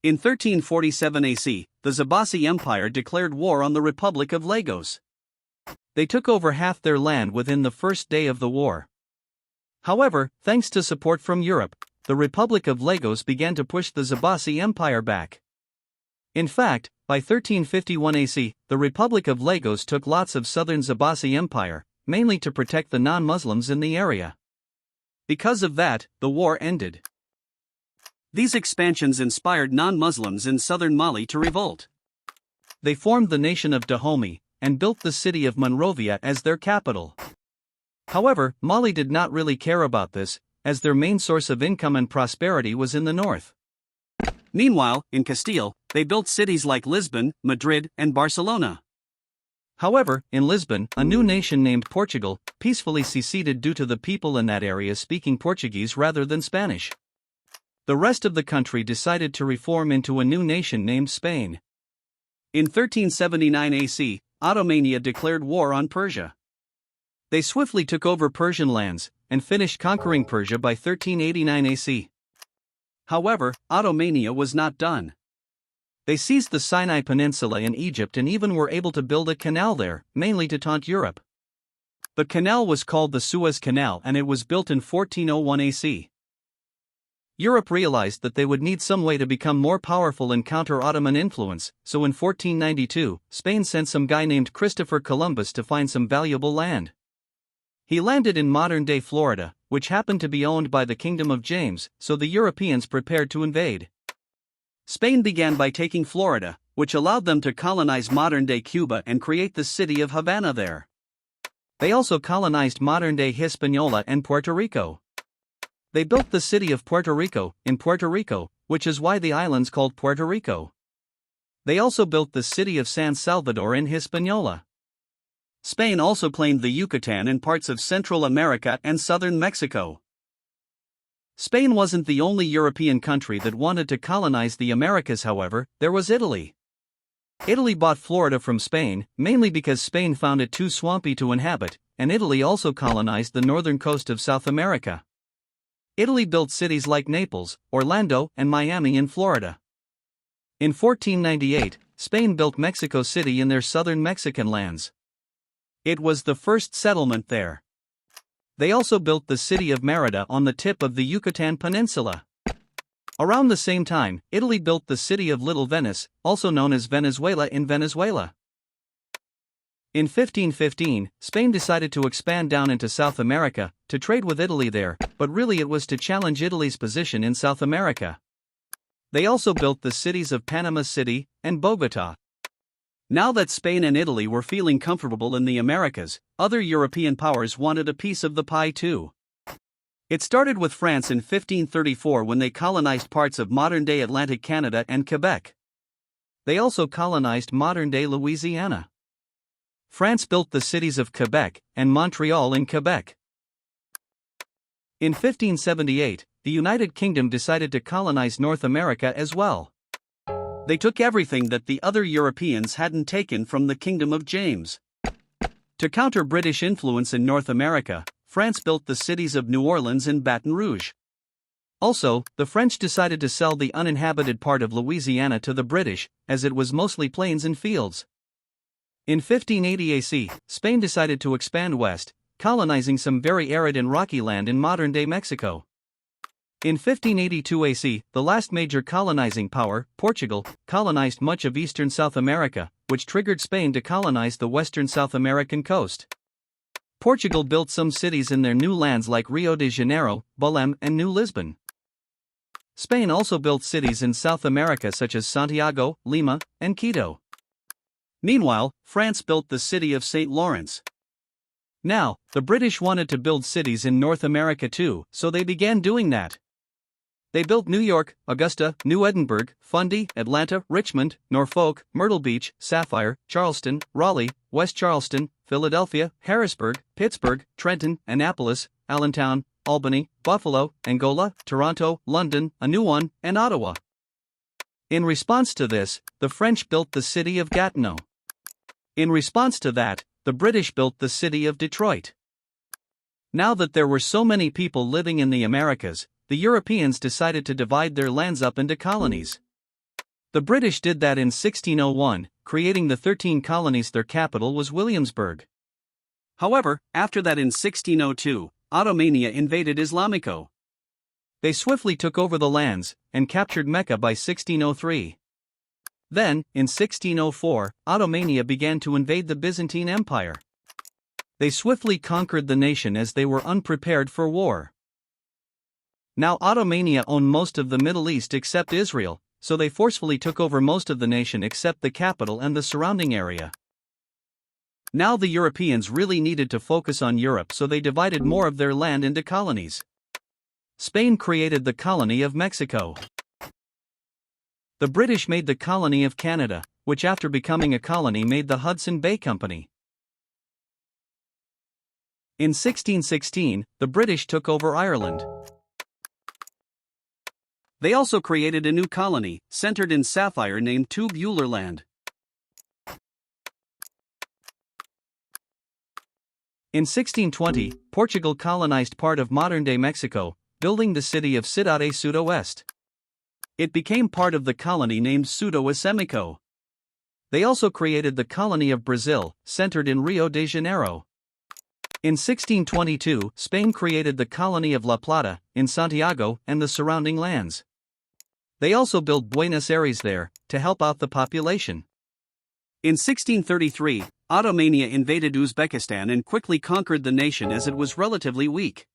In 1347 AC, the Zabasi Empire declared war on the Republic of Lagos. They took over half their land within the first day of the war. However, thanks to support from Europe, the Republic of Lagos began to push the Zabasi Empire back. In fact, by 1351 AC, the Republic of Lagos took lots of southern Zabasi Empire, mainly to protect the non-Muslims in the area. Because of that, the war ended. These expansions inspired non-Muslims in southern Mali to revolt. They formed the nation of Dahomey, and built the city of Monrovia as their capital. However, Mali did not really care about this, as their main source of income and prosperity was in the north. Meanwhile, in Castile, they built cities like Lisbon, Madrid, and Barcelona. However, in Lisbon, a new nation named Portugal peacefully seceded due to the people in that area speaking Portuguese rather than Spanish. The rest of the country decided to reform into a new nation named Spain. In 1379 AC, Ottomania declared war on Persia. They swiftly took over Persian lands, and finished conquering Persia by 1389 AC. However, Ottomania was not done. They seized the Sinai Peninsula in Egypt and even were able to build a canal there, mainly to taunt Europe. The canal was called the Suez Canal and it was built in 1401 AC. Europe realized that they would need some way to become more powerful and counter Ottoman influence, so in 1492, Spain sent some guy named Christopher Columbus to find some valuable land. He landed in modern-day Florida, which happened to be owned by the Kingdom of James, so the Europeans prepared to invade. Spain began by taking Florida, which allowed them to colonize modern-day Cuba and create the city of Havana there. They also colonized modern-day Hispaniola and Puerto Rico. They built the city of Puerto Rico, in Puerto Rico, which is why the island's called Puerto Rico. They also built the city of San Salvador in Hispaniola. Spain also claimed the Yucatan and parts of Central America and southern Mexico. Spain wasn't the only European country that wanted to colonize the Americas, however, there was Italy. Italy bought Florida from Spain, mainly because Spain found it too swampy to inhabit, and Italy also colonized the northern coast of South America. Italy built cities like Naples, Orlando, and Miami in Florida. In 1498, Spain built Mexico City in their southern Mexican lands. It was the first settlement there. They also built the city of Mérida on the tip of the Yucatan Peninsula. Around the same time, Italy built the city of Little Venice, also known as Venezuela in Venezuela. In 1515, Spain decided to expand down into South America, to trade with Italy there, but really it was to challenge Italy's position in South America. They also built the cities of Panama City and Bogota. Now that Spain and Italy were feeling comfortable in the Americas, other European powers wanted a piece of the pie too. It started with France in 1534 when they colonized parts of modern-day Atlantic Canada and Quebec. They also colonized modern-day Louisiana. France built the cities of Quebec and Montreal in Quebec. In 1578, the United Kingdom decided to colonize North America as well. They took everything that the other Europeans hadn't taken from the Kingdom of James. To counter British influence in North America, France built the cities of New Orleans and Baton Rouge. Also, the French decided to sell the uninhabited part of Louisiana to the British, as it was mostly plains and fields. In 1580 AC, Spain decided to expand west, colonizing some very arid and rocky land in modern-day Mexico. In 1582 AC, the last major colonizing power, Portugal, colonized much of eastern South America, which triggered Spain to colonize the western South American coast. Portugal built some cities in their new lands like Rio de Janeiro, Belém, and New Lisbon. Spain also built cities in South America such as Santiago, Lima, and Quito. Meanwhile, France built the city of St. Lawrence. Now, the British wanted to build cities in North America too, so they began doing that. They built New York, Augusta, New Edinburgh, Fundy, Atlanta, Richmond, Norfolk, Myrtle Beach, Sapphire, Charleston, Raleigh, West Charleston, Philadelphia, Harrisburg, Pittsburgh, Trenton, Annapolis, Allentown, Albany, Buffalo, Angola, Toronto, London, Aniwan, and Ottawa. In response to this, the French built the city of Gatineau. In response to that, the British built the city of Detroit. Now that there were so many people living in the Americas, the Europeans decided to divide their lands up into colonies. The British did that in 1601, creating the 13 colonies. Their capital was Williamsburg. However, after that in 1602, Ottomania invaded Islamico. They swiftly took over the lands, and captured Mecca by 1603. Then, in 1604, Ottomania began to invade the Byzantine Empire. They swiftly conquered the nation as they were unprepared for war. Now Ottomania owned most of the Middle East except Israel, so they forcefully took over most of the nation except the capital and the surrounding area. Now the Europeans really needed to focus on Europe, so they divided more of their land into colonies. Spain created the colony of Mexico. The British made the colony of Canada, which after becoming a colony made the Hudson Bay Company. In 1616, the British took over Ireland. They also created a new colony, centered in Sapphire, named Twobbular land. In 1620, Portugal colonized part of modern-day Mexico, building the city of Cidade Sudoeste. It became part of the colony named Sudo-Acemico. They also created the colony of Brazil, centered in Rio de Janeiro. In 1622, Spain created the colony of La Plata, in Santiago and the surrounding lands. They also built Buenos Aires there, to help out the population. In 1633, Ottomania invaded Uzbekistan and quickly conquered the nation as it was relatively weak.